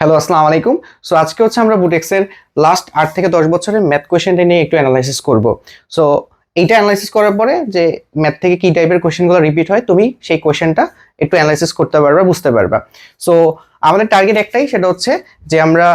Hello, আসসালামু আলাইকুম। So আজকে হচ্ছে আমরা বুটেক্সের লাস্ট 8 থেকে 10 বছরের ম্যাথ কোয়েশ্চেনটা নিয়ে একটু অ্যানালাইসিস করব। সো এইটা অ্যানালাইসিস করার পরে যে ম্যাথ থেকে কি টাইপের কোয়েশ্চেনগুলো রিপিট হয় তুমি সেই কোয়েশ্চেনটা একটু অ্যানালাইসিস করতে পারবা, বুঝতে পারবা। সো আমাদের টার্গেট একটাই, সেটা হচ্ছে যে আমরা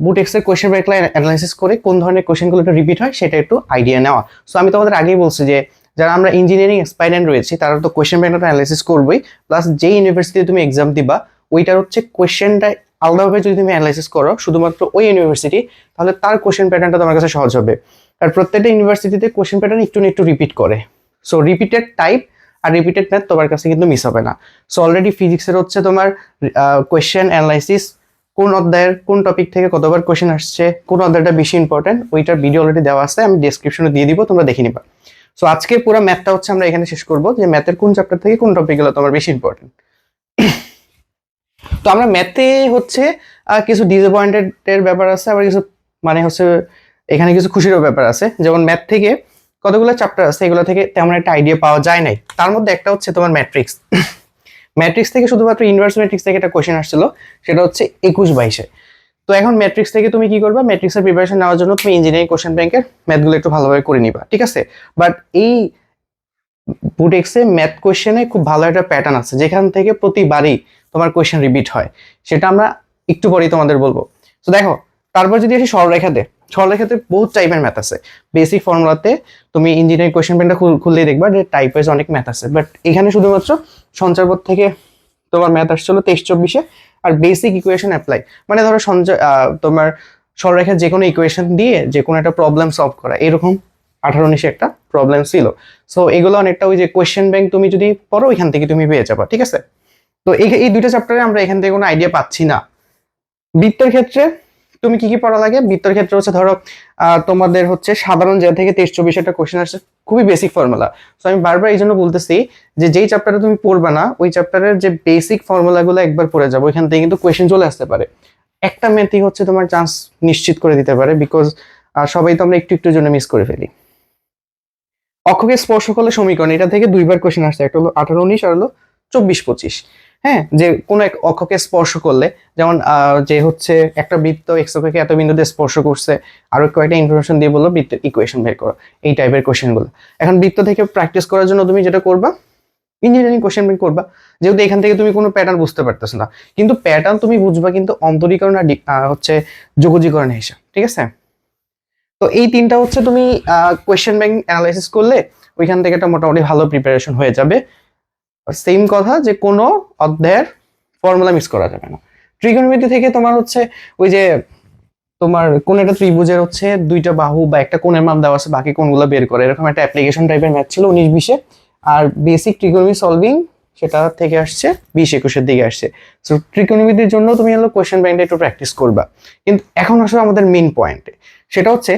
বুটেক্সের কোয়েশ্চেন ব্যাংকগুলো অ্যানালাইসিস করে কোন ধরনের কোয়েশ্চেনগুলো একটু রিপিট হয় সেটা একটু আইডিয়া নেওয়া। সো আমি তোমাদের আগেই বলছি যে যারা আমরা ইঞ্জিনিয়ারিং অ্যাসপাইরেন্ট রয়েছি তারা তো কোয়েশ্চেন ব্যাংকটা অ্যানালাইসিস করবোই, প্লাস যেই ইউনিভার্সিটিতে তুমি এক্সাম দিবা ওইটার হচ্ছে কোয়েশ্চেনটা আলাদাভাবে যদি তুমি অ্যানালাইসিস করো শুধুমাত্র ওই ইউনিভার্সিটি, তাহলে তার কোশ্চেন প্যাটার্নটা তোমার কাছে সহজ হবে। আর প্রত্যেকটা ইউনিভার্সিটিতে কোশ্চেন প্যাটার্ন একটু না একটু রিপিট করে। সো রিপিটেড টাইপ আর রিপিটেড ম্যাথ তোমার কাছে কিন্তু মিস হবে না। সো অলরেডি ফিজিক্সের হচ্ছে তোমার কোয়েশ্চেন অ্যানালাইসিস, কোন অধ্যায়ের কোন টপিক থেকে কতবার কোশ্চেন আসছে, কোন অধ্যায়টা বেশি ইম্পর্টেন্ট, ওইটার ভিডিও অলরেডি দেওয়া আছে, আমি ডেসক্রিপশনে দিয়ে দিব, তোমরা দেখে নিবা। সো আজকে পুরো ম্যাথটা হচ্ছে আমরা এখানে শেষ করবো যে ম্যাথের কোন চ্যাপ্টার থেকে কোন টপিকগুলো তোমার বেশি ইম্পর্টেন্ট। তো আমরা ম্যাথে হচ্ছে কিছু ডিসঅ্যাপয়েন্টেড এর ব্যাপার আছে, আবার কিছু মানে হচ্ছে এখানে কিছু খুশিরও ব্যাপার আছে। যেমন ম্যাথ থেকে কতগুলো চ্যাপ্টার আছে এগুলো থেকে তেমন একটা আইডিয়া পাওয়া যায় নাই। তার মধ্যে একটা হচ্ছে তোমার ম্যাট্রিক্স। ম্যাট্রিক্স থেকে শুধুমাত্র ইনভার্স ম্যাট্রিক্স থেকে একটা কোশ্চেন আসছিল, সেটা হচ্ছে 21/22-এ। তো এখন ম্যাট্রিক্স থেকে তুমি কি করবা, ম্যাট্রিক্সের প্রিপারেশন নেওয়ার জন্য তুমি ইঞ্জিনিয়ারিং কোশ্চেন ব্যাংকের ম্যাথগুলো একটু ভালোভাবে করে নিবা, ঠিক আছে? বাট এই বুটেক্সে ম্যাথ কোয়েশ্চেনে খুব ভালো একটা প্যাটার্ন আছে যেখান থেকে প্রতিবারই তোমার কোয়েশ্চেন রিপিট হয়, সেটা আমরা একটু পরেই তোমাদের বলবো। তো দেখো, তারপর যদি আসি সরলরেখাতে, সরলরেখাতে বহুত টাইপের ম্যাথ আছে। বেসিক ফর্মুলাতে তুমি ইঞ্জিনিয়ারিং কোয়েশ্চেন পেনটা খুললেই দেখবা যে টাইপ ওয়াইজ অনেক ম্যাথ আছে, বাট এখানে শুধুমাত্র সঞ্চয়পদ থেকে তোমার ম্যাথ আসছিল 23-24-এ। আর বেসিক ইকুয়েশন অ্যাপ্লাই, মানে ধরো তোমার সরলরেখার যে কোনো ইকুয়েশন দিয়ে যে কোনো একটা প্রবলেম সলভ করা, এরকম 18-19 একটা প্রবলেম ছিল। সো এগুলো অনেকটা ওই যে কোয়েশ্চেন ব্যাংক তুমি যদি পড়ো ওইখান থেকে তুমি পেয়ে যাবা, ঠিক আছে? তো এই দুইটা চ্যাপ্টারে আমরা এখান থেকে কোনো আইডিয়া পাচ্ছি না। বৃত্তের ক্ষেত্রে তুমি কি কি পড়া লাগে? বৃত্তের ক্ষেত্রে হচ্ছে ধরো তোমাদের হচ্ছে সাধারণ জ্যা থেকে 23-24 একটা কোয়েশ্চেন আসছে, খুবই বেসিক ফর্মুলা। সো আমি বারবার এই জন্য বলতেছি যে যেই চ্যাপ্টারে তুমি পড়বে না ওই চ্যাপ্টারের যে বেসিক ফর্মুলাগুলো একবার পড়ে যাবো, ওইখান থেকে কিন্তু কোয়েশ্চেন চলে আসতে পারে। একটা ম্যাথই হচ্ছে তোমার চান্স নিশ্চিত করে দিতে পারে, বিকজ সবাই তো আমরা একটু একটু জন্য মিস করে ফেলি। অক্ষকে স্পর্শ করলে সমীকরণ, এটা থেকে দুইবার কোশ্চেন আসছে, একটা হলো 18-19 আর হলো 24-25। হ্যাঁ, যে কোনো এক অক্ষকে স্পর্শ করলে, যেমন যে হচ্ছে একটা বৃত্ত এক্স অক্ষকে এত বিন্দুতে স্পর্শ করছে, আরো কয়েকটা ইনফরমেশন দিয়ে বললো বৃত্তের ইকুয়েশন বের করো, এই টাইপের কোশ্চেনগুলো। এখন বৃত্ত থেকে প্র্যাকটিস করার জন্য তুমি যেটা করবা, ইঞ্জিনিয়ারিং কোশ্চেন বের করবা। যেহেতু এখান থেকে তুমি কোনো প্যাটার্ন বুঝতে পারতেছো না, কিন্তু প্যাটার্ন তুমি বুঝবা কিন্তু অন্তরীকরণ আর হচ্ছে যোগজীকরণের হিসাব, ঠিক আছে? তো এই তিনটা হচ্ছে তুমি কোয়েশ্চেন ব্যাংক অ্যানালাইসিস করলে ওইখান থেকে একটা মোটামুটি ভালো প্রিপারেশন হয়ে যাবে। সেম কথা যে কোনো অধ্যায়ের ফর্মুলা মিস করা যাবে না। ট্রিগোনোমেট্রি থেকে তোমার হচ্ছে ওই যে তোমার কোন একটা ত্রিভুজের হচ্ছে দুইটা বাহু বা একটা কোণের মাপ দেওয়া আছে, বাকি কোণগুলো বের করে, এরকম একটা অ্যাপ্লিকেশন টাইপের ম্যাথ ছিল 19-20-এ। আর বেসিক ট্রিগোনোমেট্রি সলভিং সেটা থেকে আসছে 20-21-এর দিকে আসছে। সো ট্রিগোনোমেট্রির জন্য তুমি হলো কোয়েশ্চেন ব্যাংকটা একটু প্র্যাকটিস করবা। কিন্তু এখন আসলে আমাদের মেইন পয়েন্টে, সেটা হচ্ছে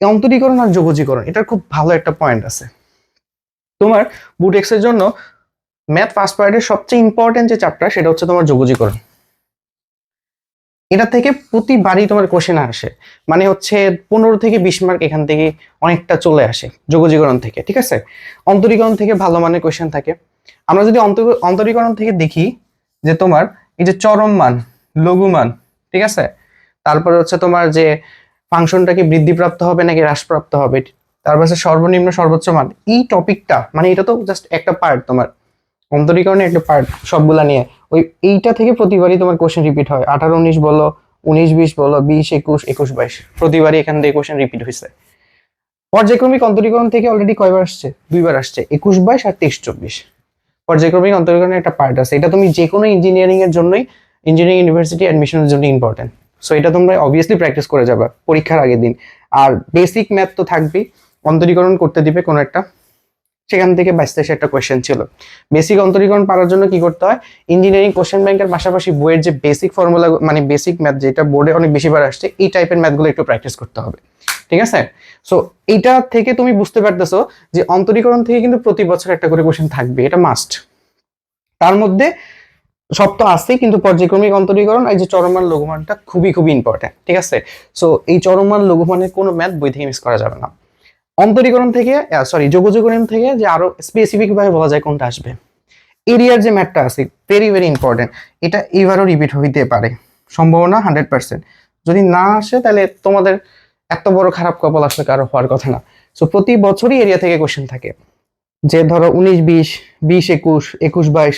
অন্তরীকরণ আর যোগজীকরণ। এটার খুব ভালো একটা পয়েন্ট আছে তোমার বুটেক্সের জন্য। ম্যাথ ফার্স্ট পার্টের সবচেয়ে ইম্পর্টেন্ট যে চ্যাপ্টার সেটা হচ্ছে তোমার যোগজীকরণ। এটা থেকে প্রতিবারই তোমার কোশ্চেন আসে, মানে হচ্ছে 15 থেকে 20 মার্ক এখান থেকে অনেকটা চলে আসে যোগজীকরণ থেকে, ঠিক আছে? অন্তরীকরণ থেকে ভালো মানের কোশ্চেন থাকে। আমরা যদি অন্তরীকরণ থেকে দেখি যে তোমার এই যে চরম মান, লঘু মান, ঠিক আছে, তারপরে হচ্ছে তোমার যে ফাংশনটা কি বৃদ্ধিপ্রাপ্ত হবে নাকি হ্রাসপ্রাপ্ত হবে, তারপর হচ্ছে সর্বনিম্ন সর্বোচ্চ মান, এই টপিকটা মানে এটা তো জাস্ট একটা পার্ট, তোমার অন্তরীকরণের একটা পার্ট সবগুলা নিয়ে। ওই এইটা থেকে প্রতিবারই তোমার কোশ্চেন রিপিট হয়। 18-19 বলো, 19-20 বলো, 20-21, 21-22, প্রতিবারই এখান থেকে কোশ্চেন রিপিট হয়েছে। পর্যায়ক্রমিক অন্তরীকরণ থেকে অলরেডি কয়বার আসছে? দুইবার আসছে, 21-22 আর 23-24। পর্যায়ক্রমিক অন্তরীকরণের একটা পার্ট আছে, এটা তুমি যে কোনো ইঞ্জিনিয়ারিং এর জন্যই, ইঞ্জিনিয়ারিং ইউনিভার্সিটি অ্যাডমিশনের জন্য ইম্পর্টেন্ট। সো এটা তোমরা অবভিয়াসলি প্র্যাকটিস করে যাবা পরীক্ষার আগের দিন। আর বেসিক ম্যাথ তো থাকবেই, অন্তরীকরণ করতে দিবে কোনো একটা, সেখান থেকে 22-23 একটা কোয়েশ্চেন ছিল। বেসিক অন্তরীকরণ পারার জন্য কি করতে হয়, ইঞ্জিনিয়ারিং কোশ্চেন ব্যাংকের পাশাপাশি বইয়ের যে বেসিক ফর্মুলা মানে বেসিক ম্যাথ যেটা বোর্ডে অনেক বেশিবার আসছে, এই টাইপের ম্যাথগুলো একটু প্র্যাকটিস করতে হবে, ঠিক আছে? সো এইটা থেকে তুমি বুঝতে পারতেছো যে অন্তরীকরণ থেকে কিন্তু প্রতি বছর একটা করে কোশ্চেন থাকবে, এটা মাস্ট। তার মধ্যে সব তো আসছেই, কিন্তু পর্যায়ক্রমিক অন্তরীকরণ এই যে চরমান লঘুমানটা খুবই খুবই ইম্পর্টেন্ট, ঠিক আছে? সো এই চরমান লঘুমানের কোনো ম্যাথ বই থেকে মিস করা যাবে না। অন্তরীকরণ থেকে যোগজীকরণ থেকে যে আরো স্পেসিফিক ভাবে বলা যায় কোনটা আসবে, এরিয়ার যে ম্যাথটা আছে ভেরি ভেরি ইম্পর্টেন্ট, এটা এবারও রিপিট হইতে পারে। সম্ভাবনা 100%। যদি না আসে তাহলে তোমাদের এত বড় খারাপ কপাল আসলে কারো হওয়ার কথা না। সো প্রতি বছরই এরিয়া থেকে কোশ্চেন থাকে, যে ধরো 19-20, 20-21, 21-22,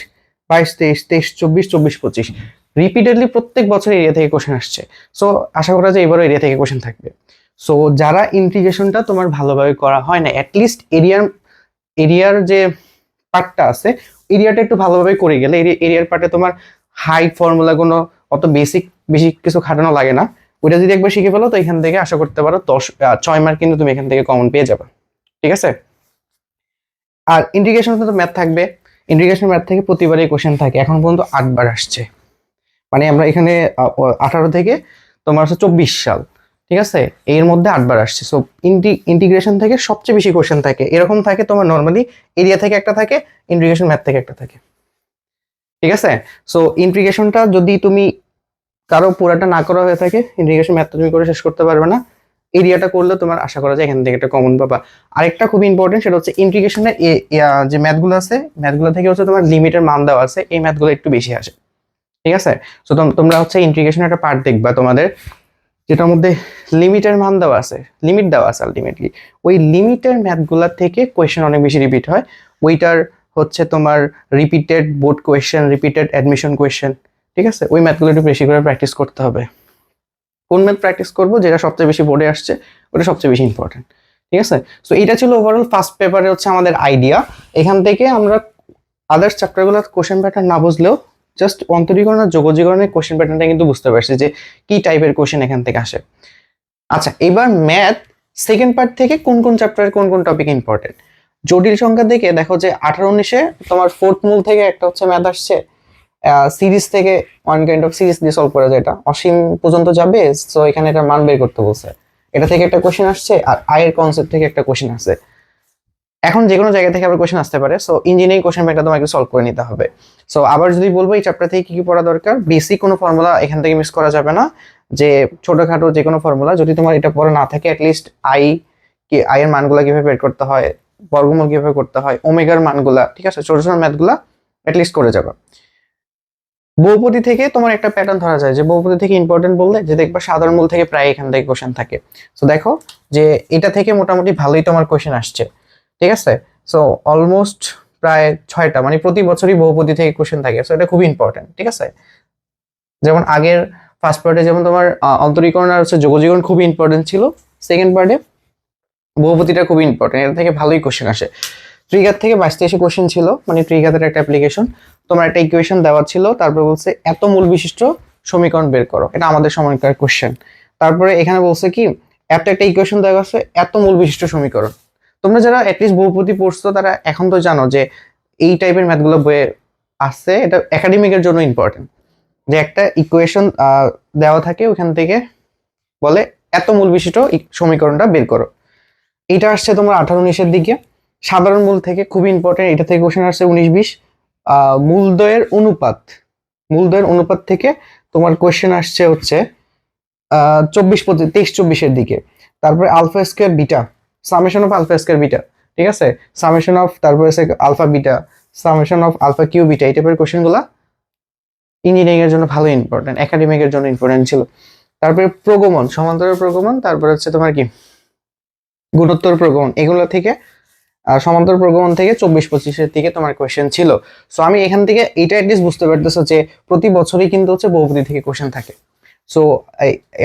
22-23, 23-24, 24-25 রিপিটেডলি প্রত্যেক বছর এরিয়া থেকে কোশ্চেন আসছে। সো আশা করা যায় এবারও এরিয়া থেকে কোশ্চেন থাকবে। সো যারা ইন্টিগ্রেশনটা তোমার ভালোভাবে করা হয় না, অ্যাটলিস্ট এরিয়ার যে পার্টটা আছে, এরিয়াটা একটু ভালোভাবে করে গেলে এরিয়ার পার্টে তোমার হাই ফর্মুলা কোনো অত বেশি কিছু খাটানো লাগে না। ওইটা যদি একবার শিখে ফেলো তো এখান থেকে আশা করতে পারো 6 মার্ক কিন্তু তুমি এখান থেকে কমন পেয়ে যাবে। ঠিক আছে। আর ইন্টিগ্রেশন তো ম্যাথ থাকবে, ইন্টিগ্রেশন ম্যাথ থেকে প্রতিবারই কোশ্চেন থাকে, এখন পর্যন্ত 8 বার আসছে। মানে আমরা এখানে 18 থেকে তোমার হচ্ছে 24 সাল, ঠিক আছে, এর মধ্যে 8 বার আসছে। সো ইন্টিগ্রেশন থেকে সবচেয়ে বেশি কোশ্চেন থাকে, এরকম থাকে তোমার নর্মালি এরিয়া থেকে একটা থাকে, ইন্টিগ্রেশন ম্যাথ থেকে একটা থাকে। ঠিক আছে। সো ইন্টিগ্রেশনটা যদি তুমি কারো পুরাটা না করা হয়ে থাকে, ইন্টিগ্রেশন ম্যাথ তুমি করে শেষ করতে পারবে না। এরিয়াটা করলে তোমার আশা করা যায় এখান থেকে একটা কমন পাবা। আরেকটা খুব ইম্পর্টেন্ট, সেটা হচ্ছে ইন্টিগ্রেশনের যে ম্যাথগুলো আছে, ম্যাথগুলো থেকে হচ্ছে তোমার লিমিটের মান দেওয়া আছে, এই ম্যাথগুলো একটু বেশি আসে। ঠিক আছে। সো তোমরা হচ্ছে ইন্টিগ্রেশনের একটা পার্ট দেখবা তোমাদের, যেটার মধ্যে লিমিটের মান দেওয়া আছে, লিমিট দেওয়া আছে আলটিমেটলি। ওই লিমিটের ম্যাথগুলো থেকে কোয়েশ্চেন অনেক বেশি রিপিট হয়। ওইটার হচ্ছে তোমার repeated board question, repeated admission question. ঠিক আছে। ওই ম্যাথগুলো একটু বেশি করে প্র্যাকটিস করতে হবে। কোন ম্যাথ প্র্যাকটিস করবো? যেটা সবচেয়ে বেশি বোর্ডে আসছে, ওটা সবচেয়ে বেশি ইম্পর্টেন্ট। ঠিক আছে। সো এটা ছিল ওভারঅল ফার্স্ট পেপারে হচ্ছে আমাদের আইডিয়া। এখান থেকে আমরা আদার্স চ্যাপ্টারগুলোর কোশ্চেন প্যাটার্ন না বুঝলেও জাস্ট অন্তরীকরণ আর যোগজীকরণের কোশ্চেন প্যাটার্নটা কিন্তু বুঝতে পারছি যে কি টাইপের কোশ্চেন এখান থেকে আসে। আচ্ছা, এবার ম্যাথ সেকেন্ড পার্ট থেকে কোন কোন চ্যাপ্টারের কোন কোন টপিক ইম্পর্টেন্ট। জটিল সংখ্যা দেখে দেখো যে 18-19-এ তোমার ফোর্থ মূল থেকে একটা হচ্ছে ম্যাথ আসছে, সিরিজ থেকে ওয়ান কাইন্ড অফ সিরিজ দিয়ে সলভ করা যায়, এটা অসীম পর্যন্ত যাবে। সো এখানে এটা মান বের করতে বলছে, এটা থেকে একটা কোশ্চেন আসছে, আর আয়ের কনসেপ্ট থেকে একটা কোশ্চেন আসছে। এখন যে কোনো জায়গা থেকে আবার কোশ্চেন আসতে পারে। সো ইঞ্জিনিয়ারিং কোশ্চেন ব্যাংকটা তোমাকে সলভ করে নিতে হবে। সো আবার যদি বলবো এই চ্যাপ্টার থেকে কি কি পড়া দরকার, বেসিক কোনো ফর্মুলা এখান থেকে মিস করা যাবে না। যে ছোটখাটো যে কোনো ফর্মুলা যদি তোমার এটা পড়া না থাকে, অ্যাটলিস্ট আয়ের মানগুলা কিভাবে বের করতে হয়, বর্গমূল কিভাবে করতে হয়, ওমেগার মানগুলা, ঠিক আছে, ছোট ছোট ম্যাথগুলা অ্যাটলিস্ট করে যাবে। বহুপদী থেকে তোমার একটা প্যাটার্ন ধরা যায়, যে বহুপদী থেকে ইম্পর্টেন্ট বললে যে দেখবা সাধারণ মূল থেকে প্রায় এখান থেকে কোশ্চেন থাকে। সো দেখো যে এটা থেকে মোটামুটি ভালোই তোমার কোশ্চেন আসছে। ঠিক আছে। সো অলমোস্ট প্রায় 6টা, মানে প্রতি বছরই বহুপদী থেকে কোশ্চেন থাকে। সো এটা খুবই ইম্পর্টেন্ট। ঠিক আছে। যেমন আগের ফার্স্ট পার্টে যেমন তোমার অন্তরীকরণ আর হচ্ছে যোগজীকরণ খুবই ইম্পর্টেন্ট ছিল, সেকেন্ড পার্টে বহুপদীটা খুবই ইম্পর্টেন্ট, এটা থেকে ভালোই কোশ্চেন আসে। ট্রিগার থেকে 22-23 কোশ্চেন ছিল, মানে ট্রিগারের একটা অ্যাপ্লিকেশন, তোমার একটা ইকুয়েশন দেওয়া ছিল, তারপরে বলছে এত মূল বিশিষ্ট সমীকরণ বের করো, এটা আমাদের সময়কার কোশ্চেন। তারপরে এখানে বলছে কি এত একটা ইকুয়েশন দেওয়া আছে, এত মূল বিশিষ্ট সমীকরণ। তোমরা যারা অ্যাটলিস্ট বহুপদী পড়ছো তারা এখন তো জানো যে এই টাইপের ম্যাথগুলো বইয়ে আসছে, এটা একাডেমিকের জন্য ইম্পর্টেন্ট, যে একটা ইকুয়েশন দেওয়া থাকে, ওখান থেকে বলে এত মূল বিশিষ্ট সমীকরণটা বের করো। এটা আসছে তোমার 18-19-এর দিকে। সাধারণ মূল থেকে খুবই ইম্পর্টেন্ট, এটা থেকে কোশ্চেন আসছে 19-20। মূলদ্বয়ের অনুপাত থেকে তোমার কোশ্চেন আসছে হচ্ছে 23-24 দিকে। তারপরে alpha square beta, summation of alpha square beta, ঠিক আছে, সামেশন অফ তারপরে alpha beta, summation of alpha Q beta, এই টাইপের কোশ্চেনগুলো ইঞ্জিনিয়ারিং এর জন্য ভালো ইম্পর্টেন্ট, একাডেমিকের জন্য ইম্পর্টেন্ট ছিল। তারপরে প্রগমন, সমান্তরাল প্রগমন, তারপরে হচ্ছে তোমার কি গুণোত্তর প্রগমন, এগুলো থেকে সমান্তর প্রগমন থেকে 24-25-এর দিকে তোমার কোয়েশ্চেন ছিল। সো আমি এখান থেকে এটা অ্যাটলিস্ট বুঝতে পারতেছো যে প্রতি বছরই কিন্তু হচ্ছে বহুপদী থেকে কোয়েশ্চেন থাকে। সো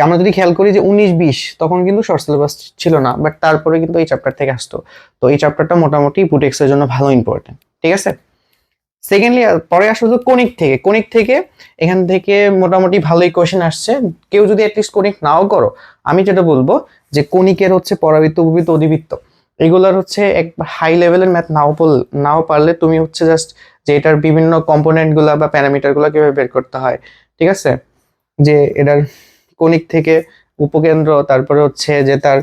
আমরা যদি খেয়াল করি যে 19-20 তখন কিন্তু শর্ট সিলেবাস ছিল না, বাট তারপরে কিন্তু এই চ্যাপ্টার থেকে আসতো। তো এই চ্যাপ্টারটা মোটামুটি বুটেক্স এর জন্য ভালো ইম্পর্টেন্ট। ঠিক আছে। সেকেন্ডলি পরে আসলে কোনিক থেকে এখান থেকে মোটামুটি ভালোই কোয়েশ্চেন আসছে। কেউ যদি অ্যাটলিস্ট কোনিক নাও করো, আমি যেটা বলবো যে কোনিকের হচ্ছে পরাবৃত্ত, উপবৃত্ত, অধিবৃত্ত, এগুলার হচ্ছে এক হাই লেভেলের ম্যাথ নাও পারলে তুমি হচ্ছে জাস্ট যে এটার বিভিন্ন কম্পোনেন্ট গুলা বা প্যারামিটার গুলা কিভাবে বের করতে হয়, ঠিক আছে, যে এটার কোনিক থেকে উপকেন্দ্র, তারপরে হচ্ছে যে তার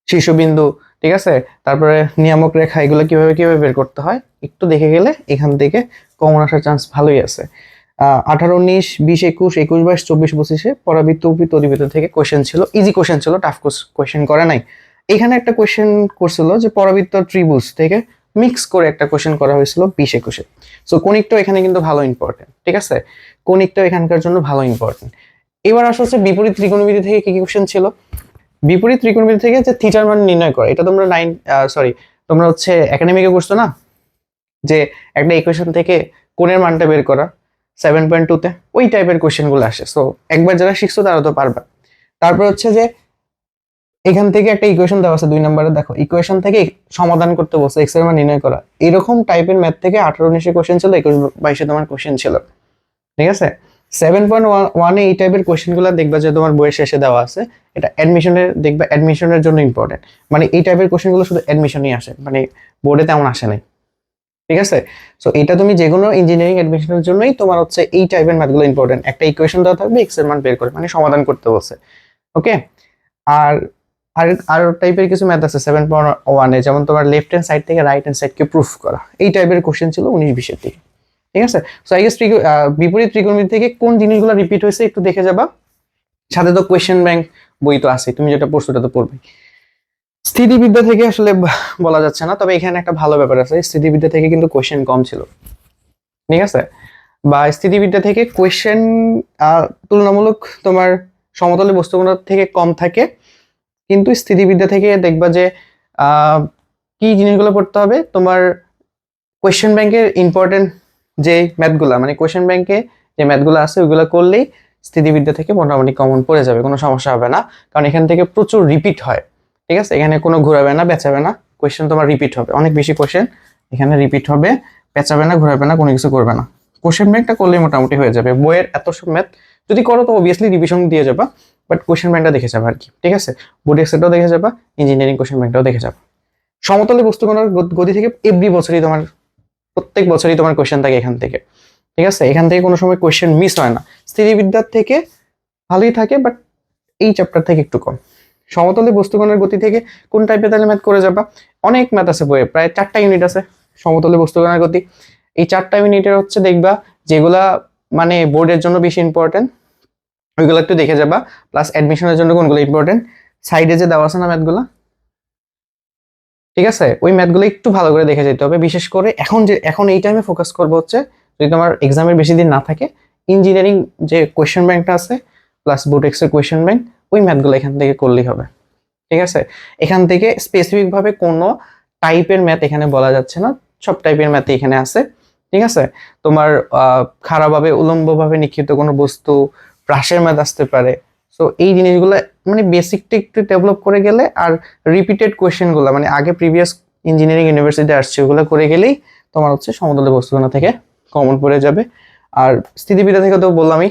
শীর্ষবিন্দু, ঠিক আছে, তারপরে নিয়ামক রেখা, এগুলো কিভাবে কিভাবে বের করতে হয় একটু দেখে গেলে এখান থেকে কমন আসার চান্স ভালোই আছে। 18-19, 20-21, 21-22, 24-25-এ পরাবৃত্ত, উপবৃত্ত, অধিবৃত্ত থেকে কোয়েশ্চেন ছিল, ইজি কোয়েশ্চেন ছিল, টাফ কোয়েশ্চেন করা নাই। এখানে একটা কোয়েশ্চেন করছিল যে পরাবৃত্ত ত্রিভুজ থেকে মিক্স করে একটা কোয়েশ্চেন করা হয়েছিল 20-21-এ। সো কনিকটাও এখানে কিন্তু ভালো ইম্পর্টেন্ট, ঠিক আছে, কনিকটাও এখানকার জন্য ভালো ইম্পর্টেন্ট। এবার আসা হচ্ছে বিপরীত ত্রিকোণমিতি থেকে কি কি কোশ্চেন ছিল। বিপরীত ত্রিকোণমিতি থেকে যে থিটার মান নির্ণয় করা, এটা তোমরা তোমরা হচ্ছে একাডেমিকে করছো না, যে একটা ইকুয়েশন থেকে কোণের মানটা বের করা 7.2-তে, ওই টাইপের কোশ্চেন গুলো আসে। সো একবার যারা শিখছো তারা তো পারবা। তারপর হচ্ছে যে এখান থেকে একটা ইকুয়েশন দেওয়া আছে 2 নম্বরে, দেখো ইকুয়েশন থেকে সমাধান করতে বলছে, এক্স এর মান নির্ণয় করা। এরকম টাইপের ম্যাথ থেকে 18-19 কোশ্চেন ছিল, 21-22 তোমার কোশ্চেন ছিল, ঠিক আছে। 7.1-এ এই টাইপের কোশ্চেন গুলো দেখবা যে তোমার বইয়ের শেষে দেওয়া আছে। এটা অ্যাডমিশনের, দেখবা অ্যাডমিশনের জন্য ইম্পর্টেন্ট, মানে এই টাইপের কোশ্চেন গুলো শুধু অ্যাডমিশনই আসে, মানে বোর্ডে তেমন আসে নাই, ঠিক আছে। সো এটা তুমি যে কোনো ইঞ্জিনিয়ারিং অ্যাডমিশনের জন্যই তোমার হচ্ছে এই টাইপের ম্যাথগুলো ইম্পর্টেন্ট। একটা ইকুয়েশন দেওয়া থাকবে, এক্স এর মান বের করে মানে সমাধান করতে বলছে, ওকে। আর আর টাইপের কিছু ম্যাথ আছে 7.1-এ, যেমন তোমার লেফট হ্যান্ড সাইড থেকে রাইট হ্যান্ড সাইডকে প্রুফ করা, এই টাইপের কোশ্চেন ছিল 19-20-এর দিকে, ঠিক আছে। সো আই গেস বিপরীত ত্রিকোণমিতি থেকে কোন জিনিসগুলো রিপিট হয়েছে একটু দেখে যাবা। সাথে তো কোয়েশ্চেন ব্যাংক বই তো আছে, তুমি যেটা পড়ছো ওটা তো পড়বে। স্থিতিবিদ্যা থেকে আসলে বলা যাচ্ছে না, তবে এখানে একটা ভালো ব্যাপার আছে, স্থিতিবিদ্যা থেকে কিন্তু কোয়েশ্চেন কম ছিল, ঠিক আছে। বা স্থিতিবিদ্যা থেকে কোয়েশ্চেন তুলনামূলক তোমার সমতলে বস্তুগুলোর থেকে কম থাকে, কিন্তু স্থিতিবিদ্যা থেকে দেখবা যে কি জিনিসগুলো পড়তে হবে তোমার, কোয়েশ্চেন ব্যাংকের ইম্পর্টেন্ট যে ম্যাথগুলা, মানে কোয়েশ্চেন ব্যাংকে যে ম্যাথগুলো আছে ওইগুলো করলেই স্থিতিবিদ্যা থেকে মোটামুটি কমন পড়ে যাবে, কোনো সমস্যা হবে না, কারণ এখান থেকে প্রচুর রিপিট হয়, ঠিক আছে। এখানে কোনো ঘোরাবে না বেচাবে না, কোয়েশ্চেন তোমার রিপিট হবে, অনেক বেশি কোয়েশ্চেন এখানে রিপিট হবে, পেঁচাবে না ঘোরাবে না, কোনো কিছু করবে না। কোয়েশ্চেন ব্যাংকটা করলেই মোটামুটি হয়ে যাবে। বইয়ের এত সব ম্যাথ যদি করো তো অবভিয়াসলি রিভিশন দিয়ে যাবা, বাট কোয়েশ্চেন ব্যাংকটা দেখে যাবা আর কি, ঠিক আছে। বোর্ড এক্সেটটাও দেখে যাবা, ইঞ্জিনিয়ারিং কোয়েশ্চেন ব্যাংকটাও দেখে যাবা। সমতলে বস্তুকণার গতি থেকে এভরি বছরই তোমার, প্রত্যেক বছরই তোমার কোয়েশ্চেন থাকে এখান থেকে, ঠিক আছে। এখান থেকে কোনো সময় কোয়েশ্চেন মিস হয় না। স্থিতিবিদ্যার থেকে ভালোই থাকে, বাট এই চ্যাপ্টার থেকে একটু কম। সমতলে বস্তুকণার গতি থেকে কোন টাইপের তাহলে ম্যাথ করে যাবা, অনেক ম্যাথ আছে বইয়ে, প্রায় 4টা ইউনিট আছে সমতলে বস্তুকণার গতি। এই 4টা ইউনিটের হচ্ছে দেখবা যেগুলা মানে বোর্ডের জন্য বেশি ইম্পর্টেন্ট, ওইগুলো একটু দেখে যাবা। প্লাস অ্যাডমিশনের জন্য কোনগুলো ইম্পর্টেন্ট, সাইডে যে দেওয়া আছে না ম্যাথগুলো, ঠিক আছে, ওই ম্যাথগুলো একটু ভালো করে দেখে যেতে হবে। বিশেষ করে এখন এই টাইমে ফোকাস করবো হচ্ছে, যদি তোমার এক্সামের বেশি দিন না থাকে, ইঞ্জিনিয়ারিং যে কোয়েশ্চেন ব্যাংকটা আছে প্লাস বোর্ড এক্সের কোয়েশ্চেন ব্যাংক, ওই ম্যাথগুলো এখান থেকে করলেই হবে, ঠিক আছে। এখান থেকে স্পেসিফিক ভাবে কোনো টাইপের ম্যাথ এখানে বলা যাচ্ছে না, সব টাইপের ম্যাথ এখানে আছে, ঠিক আছে। তোমার খাড়াভাবে উলম্বভাবে নিক্ষিপ্ত কোনো বস্তু, প্রাসের ম্যাথ আসতে পারে। সো এই জিনিসগুলো মানে বেসিকটা একটু ডেভেলপ করে গেলে, আর রিপিটেড কোয়েশ্চেনগুলো মানে আগে প্রিভিয়াস ইঞ্জিনিয়ারিং ইউনিভার্সিটি আসছে ওগুলো করে গেলেই তোমার হচ্ছে সমতলে বস্তুকণা থেকে কমন পড়ে যাবে। আর স্থিতিবিদ্যা থেকে তো বললামই,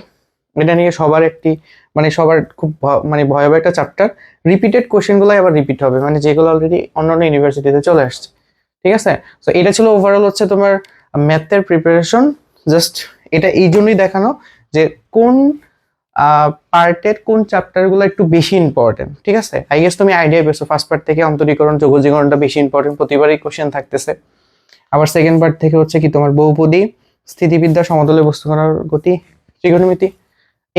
এটা নিয়ে সবার একটি মানে সবার খুব মানে ভয়াবহ একটা চ্যাপ্টার। রিপিটেড কোয়েশ্চেনগুলো আবার রিপিট হবে, মানে যেগুলো অলরেডি অন্যান্য ইউনিভার্সিটিতে চলে আসছে, ঠিক আছে। তো এটা ছিল ওভারঅল হচ্ছে তোমার ম্যাথের প্রিপারেশন। জাস্ট এটা এই জন্যই দেখানো যে কোন পার্টের কোন চ্যাপ্টারগুলো একটু বেশি ইম্পর্টেন্ট, ঠিক আছে। আই গেস তুমি আইডিয়া পেয়েছো, ফার্স্ট পার্ট থেকে অন্তরীকরণ যোগজীকরণটা বেশি ইম্পর্টেন্ট, প্রতিবারই কোশ্চেন থাকতেছে। আবার সেকেন্ড পার্ট থেকে হচ্ছে কি তোমার বহুপদী, স্থিতিবিদ্যা, সমতলে বস্তুকণার গতি, ত্রিকোণমিতি,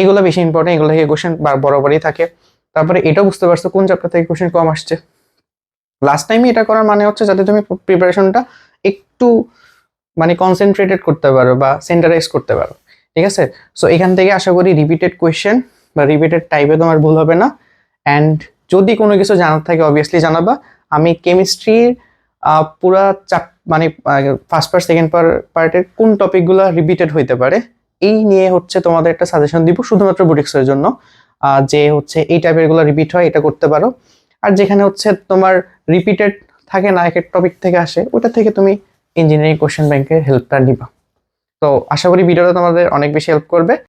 এগুলো বেশি ইম্পর্টেন্ট, এগুলো থেকে কোশ্চেন বরাবরই থাকে। তারপরে এটাও বুঝতে পারছো কোন চ্যাপ্টার থেকে কোশ্চেন কম আসছে। লাস্ট টাইমে এটা করার মানে হচ্ছে যাতে তুমি প্রিপারেশনটা একটু মানে কনসেন্ট্রেটেড করতে পারো বা সেন্টারাইজ করতে পারো, ঠিক আছে। সো এখান থেকে আশা করি রিপিটেড কোয়েশ্চেন বা রিপিটেড টাইপে তোমার ভুল হবে না। অ্যান্ড যদি কোনো কিছু জানার থাকে অবভিয়াসলি জানাবা। আমি কেমিস্ট্রির পুরা মানে ফার্স্ট পার্ট সেকেন্ড পার্টের কোন টপিকগুলো রিপিটেড হইতে পারে এই নিয়ে হচ্ছে তোমাদের একটা সাজেশন দিব, শুধুমাত্র বুটিক্সের জন্য, যে হচ্ছে এই টাইপের গুলো রিপিট হয় এটা করতে পারো। আর যেখানে হচ্ছে তোমার রিপিটেড থাকে না, এক এক টপিক থেকে আসে, ওটা থেকে তুমি ইঞ্জিনিয়ারিং কোশ্চেন ব্যাংকের হেল্পটা নিবা। তো আশা করি ভিডিওটা তোমাদের অনেক বেশি হেল্প করবে।